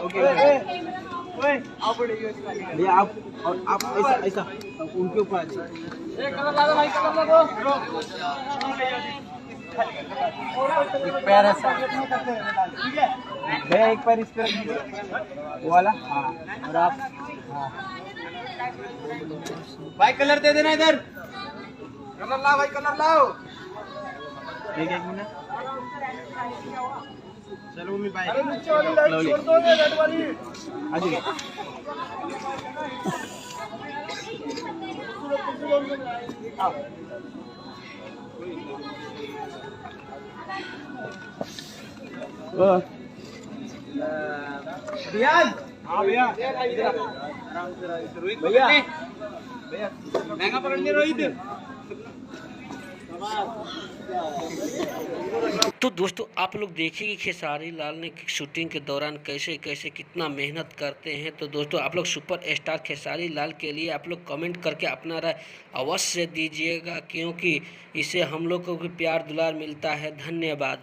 Okay ओए आप भैया आप और आप ऐसा ऐसा उनके ऊपर आ जाइए। कलर ला दो भाई, कलर ला दो। एक पैर ऐसा ठीक है भैया, एक पैर इस पे रखिए वो वाला। हाँ और आप हाँ भाई कलर दे देना इधर, कलर लाओ भाई, कलर लाओ। एक एक मिनट चलो मम्मी बाय। अरे नीचे वाली लाइट छोड़ दो, रेड वाली आ जाइए। रियाज हाँ भैया आराम से रोहित भैया, भैया महंगा पकड़ने रोहित। तो दोस्तों आप लोग देखिए कि खेसारी लाल ने शूटिंग के दौरान कैसे कैसे कितना मेहनत करते हैं। तो दोस्तों आप लोग सुपर स्टार खेसारी लाल के लिए आप लोग कमेंट करके अपना राय अवश्य दीजिएगा, क्योंकि इससे हम लोग को भी प्यार दुलार मिलता है। धन्यवाद।